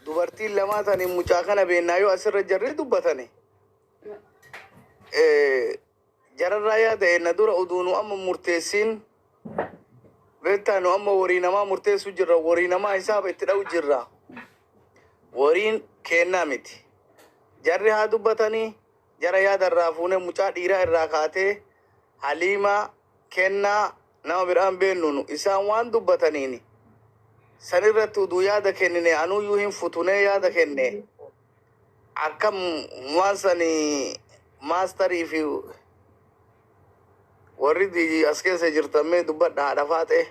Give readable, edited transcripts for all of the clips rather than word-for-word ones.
dubartiin lamaa tani mucaa kana beennaayyoo asirra jarri dubbatani. Jararraa yaada na dura uduunu amma murteessin beektaanu amma warii namaa murteessu jirra. Warii namaa hisaaba itti dha'u jirra. Wariin kennaa miti. Jarri haa dubbatanii jara yaada irraa fuune mucaa dhiiraa irraa kaatee Haliimaa kennaa nama biraan beennuun isaan waan dubbataniini. Sanirratti uduu yaada kennine anuyyuu hin futunee yaada kenne akkam waan sanii maastarii fi warri as keessa jirtamee dubbadha haadha faate.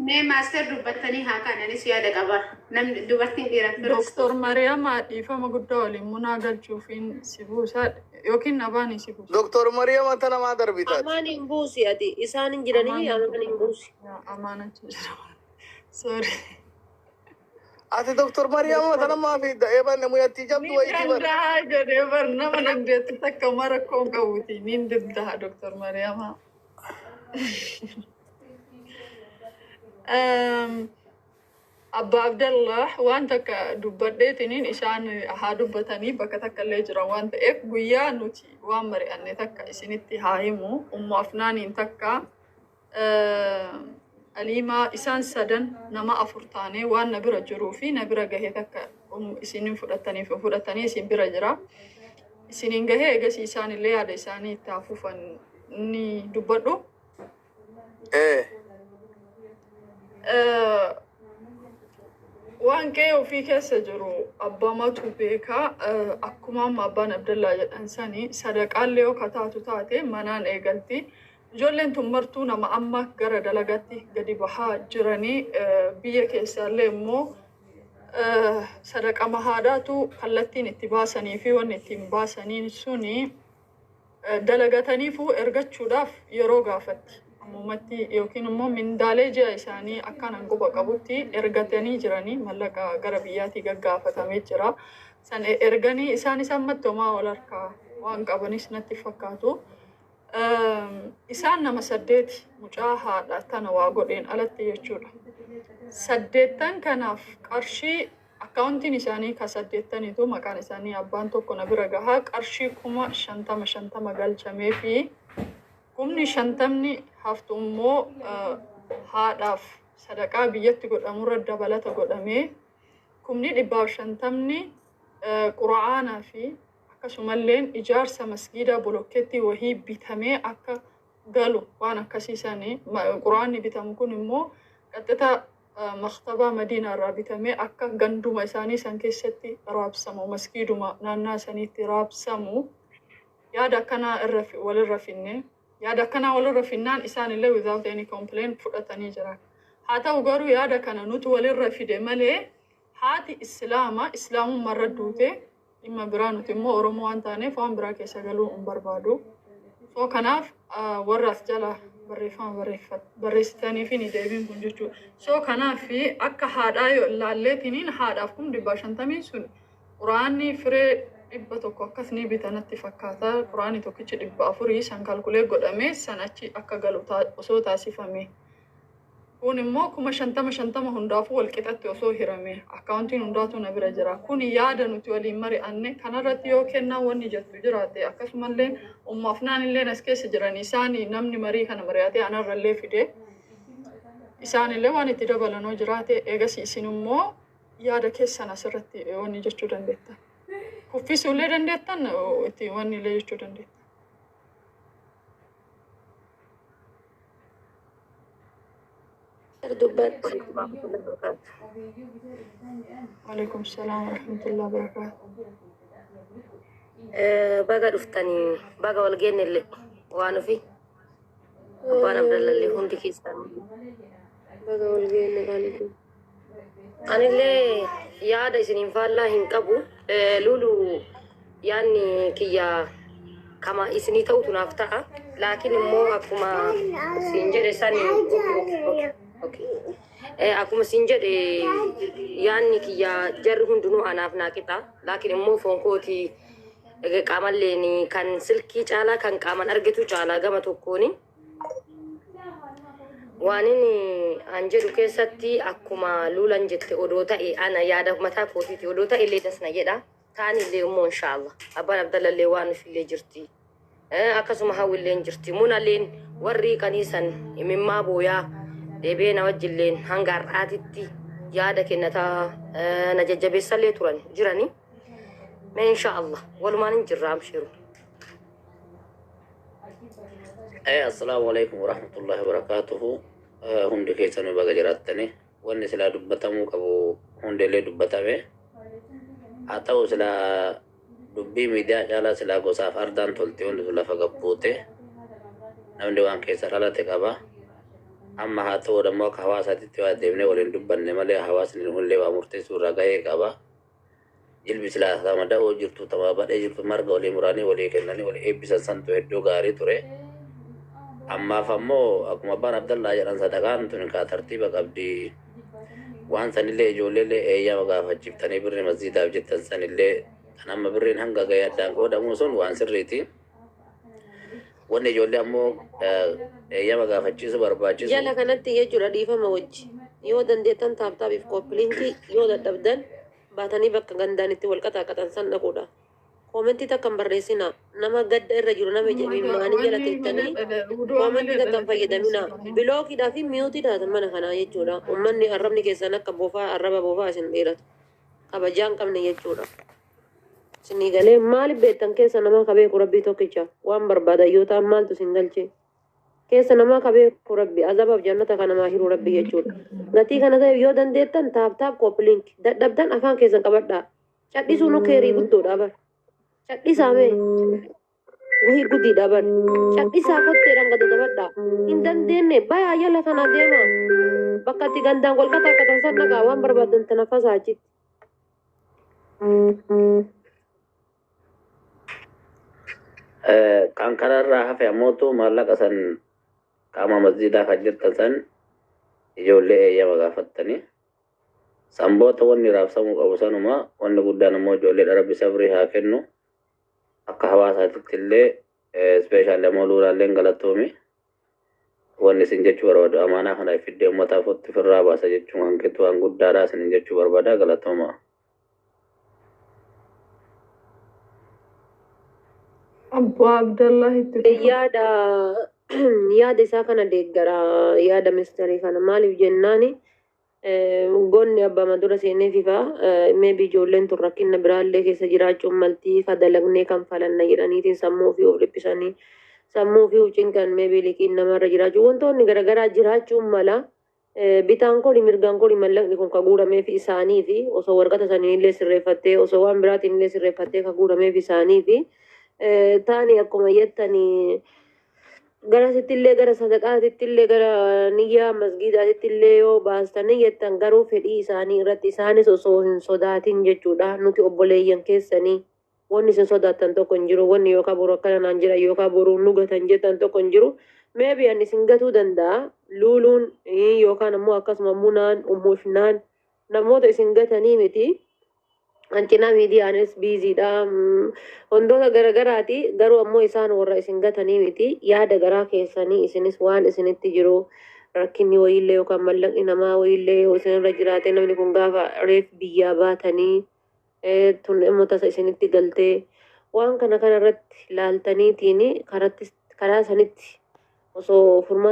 Nee maaster dubbattanii haa kananis yaada qaba. Namni dubartiin dhiiraa Doktor Mariam dhiifama guddaa waliin munaa galchuufiin si buusaa yookiin abaanii si buusa. Doktor Mariam tana maa darbitaati? Amaan hin buusi ati isaan hin jiranii amaan hin buusi. Amaanatu jira. Sorry. Ati Doktor Mariam tana maa fi eebanne muyatti jabdu wayitii bara. Ni danda'a jedhee bar nama dandeetti takka mara koon qabuuti. Ni danda'a Doktor Mariam. Abba Abdallah waan takka dubbadheetiniin isaan haa dubbatanii bakka takka illee jiran waan ta'eef guyyaa nuti waan mari'anne takka isinitti haa himu. Ummu Afnaaniin takka Haliimaa isaan sadan nama 4 taanee waan na bira jiruu fi na bira gahee takka isinin fudhatanii isin bira jira. Isinin gahee egas isaan illee yaada isaanii itti hafuufan ni dubbadhu. Waan kee ofii keessa jiru abbamatu beekaa akkuma amma abbaan Abdallaa jedhan sanii sadaqaallee yoo kataatu taate manaan eegalti. Ijoolleen tun martuu nama amma gara dalagatti gadi bahaa jiranii biyya keessaallee immoo sadaqa mahaadhaatu kallattiin itti baasanii fi wanni ittiin baasanii suni dalagataniifuu ergachuudhaaf yeroo gaafatti. Ammumatti yookiin immoo mindaalee ji'a isaanii akkaan hanguba qabutti ergatanii jiranii mallaqa gara biyyaatii gaggaafatamee jira. San erganii isaanis ammatti homaa wal harkaa waan qabanis natti fakkaatu. Isaan nama 8 mucaa haadha tana waa godheen alatti jechuudha. 8 kanaaf qarshii akkaawuntiin isaanii ka 8tu maqaan isaanii abbaan tokko na bira gahaa qarshii 50,050 galchamee fi 50,000 haftu immoo haadhaaf sadaqaa biyyatti godhamurra dabalata godhamee 150 quraanaa fi akkasumallee ijaarsa masgiida bolokkeetti wahii bitamee akka galu waan akkasiisanii quraanni bitamu kun immoo qaxxita maktabaa Madiinaa irraa bitamee akka ganduma isaanii san keessatti raabsamu masgiiduma naannaa saniitti raabsamu yaada akkanaa walirra finne. Yaada kana walirra finnaan isaan illee without any complaint fudhatanii jiran. Haa ta'u garuu yaada kana nuti walirra fide malee haati islaamummaarra duute dhimma biraa nuti immoo Oromoo waan taaneef waan biraa keessa galuu hin barbaadu. So kanaaf warra as jala barreeffama barreessitanii fi ni deebiin kun jechuudha. So kanaaf akka haadhaa yoo ilaalleetiniin haadhaaf 150 sun quraanni firee 100 akkasni bitanatti fakkaata. Quraanni tokkichi 400 san kalkulee godhamee san achi akka galu osoo taasifame. Kun immoo 50,050 hundaafuu wal qixatti osoo hirame akkaawuntiin hundaatu na bira jira. Kun yaada nuti waliin mari'anne kanarratti yoo kennaa wanni jettu jiraate akkasumallee Ummu Afnaan illee as keessa jiran isaan namni marii kana mari'atee anarrallee fide isaan illee waan itti dabalanoo jiraate eegas isin immoo yaada keessan asirratti wanni jechuu dandeetta. Kuffisuullee dandeettan itti wanni illee jechuu dandeetta. Waalaikum salaam warahmatullahi wabarakatuh. Baga dhuftanii baga wal geennellee waan ofi abbaan Abdallallee hundi keessan baga wal geenne qaalitu. Anillee yaada isiniin faallaa hin qabu. Lulu yaanni kiyya kama isinii ta'utu naaf ta'a. Laakiin immoo akkuma siin jedhe sani akkuma siin jedhe yaanni kiyya jarri hundinuu anaaf naa qixa. Laakiin immoo foon kootii qaamalleen kan silkii caalaa kan qaaman argitu caalaa gama tokkooni. Waanin anjedhu keessatti akkuma luulan jette odoo ta'e ana yaada mataa kootiiti odoo ta'e illee dasna jedha taan illee immoo inshaallah abbaan abdallallee waan ufillee jirti akkasuma hawillee jirti munalleen warri kaniisan imimmaa booyaa deebiina wajjilleen hanga har'aatitti yaada kennataa na jajjabeessallee turan jirani mee inshaallah walumaan hin jirra abshiru. Assalamu alaikum warahmatullahi wabarakatuhu. Hundi keessan baga jiraatanii wanni silaa dubbatamuu qabu hundeellee dubbatame haa ta'u silaa dubbii miidiyaa caalaa silaa gosaaf ardaan tolte hundi sun lafa gabbuute namni waan keessa dhalate qaba. Amma haa ta'u dammoo akka hawaasaatitti waa deemnee waliin dubbanne malee hawaasni hunillee waa murteessuu irraa gahee qaba. Jilbi silaa sama da'oo jirtu tamaa badhee jirtu marga walii muraanii walii kennanii walii eebbisan santu hedduu gaarii ture. Amma fammoo akkuma abbaan abdallaa jedhan sadaqaan tun kaa tartiiba qabdi waan sanillee ijoolleellee eeyyama gaafachiiftanii birri masjiidaaf jettan sanillee kan amma birriin hanga gahee addaan qoodamuu sun waan sirriiti. Wanni ijoollee ammoo eeyyama gaafachiisu barbaachisu. Jala kanatti jechuudha dhiifama wajji yoo dandeettan taaptaabiif qophilinki yoo dadhabdan baatanii bakka gandaanitti wal qaxaaqatan san dhaquudha. Komentii takkan barreessina nama gadda irra jiru nama maanii jala teettanii komentii takkan fayyadamina bilookiidhaa fi miyuutiidhaa mana kanaa jechuudha. Uummanni arrabni keessan akka boofaa arraba boofaa isin dheeratu kabajaan qabne jechuudha. Isinii galee maaliif beektan keessa nama kabeeku rabbii tokkicha waan barbaadan yoo ta'an maaltu isin galche keessa nama kabeeku rabbi azabaaf jannata kana maa hiruu rabbi jechuudha. Gatii kana ta'eef yoo dandeettan taaptaap koppilink dadhabdan afaan keessan qabadhaa cadhisuu nu keerii guddoodha bar. Cadhisaame wahii guddiidha bar cadhisaa kotteedhaan gada dabadhaa hin dandeenye bayaa jala kana deema bakka itti gandaan wal qaxaaqatan san dhaqaa waan barbaadan tanafasaa achitti. Kan kanarraa hafe ammootu maallaqa san qaama masjiidaa kan jirtan san ijoollee eeyyama gaafattanii sanboota wanni raabsamuu qabu sanuma wanni guddaan ammoo ijoollee rabbi sabrii haa kennu. Akka hawaasaatitti illee ispeeshaalii ammoo luulaalleen galatoomi wanni isin jechuu barbaadu amaanaa kana fiddee uummataaf otti firraa baasa jechuun hanqitu waan guddaadhaa isin jechuu barbaada galatooma. Abbaa Abdallahi yaada isaa kana deeggara yaada misteerii kana maaliif jennaani gonni abbaa madura seenee fifa maybe ijoolleen tun rakkina biraallee keessa jiraachuun maltii kadalagnee kan falanna jedhaniitiin sammuu ofii of dhiphisanii sammuu ofii of cinqan maybe liqiin namarra jiraachuu wantoonni garaagaraa jiraachuun mala bitaan kodi mirgaan kodi mallaqni kun kaguurameef isaanii fi osoo warqata saniillee sirreeffattee osoo waan biraatiinillee sirreeffattee kaguurameef isaanii fi taani akkuma jettanii gara sittillee gara sadaqaatittillee gara niyyaa masgiidaatittillee yoo baastanii jettan garuu fedhii isaanii irratti isaanis osoo hin sodaatin jechuudha. Nuti obboleeyyan keessanii wanni isin sodaattan tokko hin jiru wanni yookaan boru akkana naan jira yookaan boru nu gatan jettan tokko hin jiru. Meebi ani isin gatuu danda'a luuluun yookaan ammoo akkasuma munaan umuushnaan namoota isin gatanii miti. Hanqina miidiyaanis biiziidha. Wantoota garaagaraati garuu ammoo isaan warra isin gatanii miti yaada garaa keessanii isinis waan isinitti jiru rakkinni wayiillee yookaan mallaqni namaa wayiillee yoo isinirra jiraate namni kun gaafa reef biyyaa baatanii tun immoo tasa isinitti galtee waan kana kanarratti laaltaniitiin karaa sanitti osoo furmaata